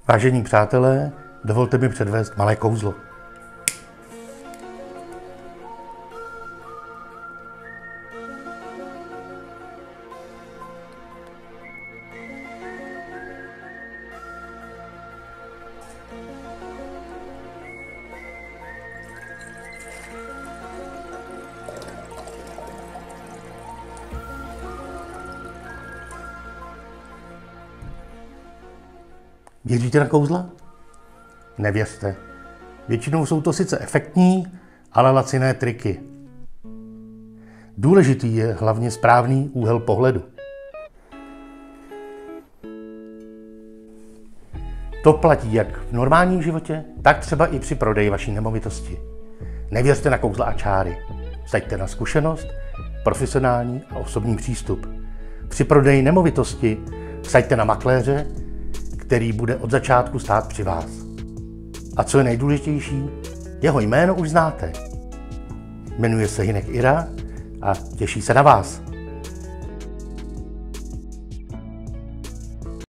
Vážení přátelé, dovolte mi předvést malé kouzlo. Věříte na kouzla? Nevěřte. Většinou jsou to sice efektní, ale laciné triky. Důležitý je hlavně správný úhel pohledu. To platí jak v normálním životě, tak třeba i při prodeji vaší nemovitosti. Nevěřte na kouzla a čáry. Vsaďte na zkušenost, profesionální a osobní přístup. Při prodeji nemovitosti vsaďte na makléře, který bude od začátku stát při vás. A co je nejdůležitější, jeho jméno už znáte. Jmenuje se Hynek Ira a těší se na vás.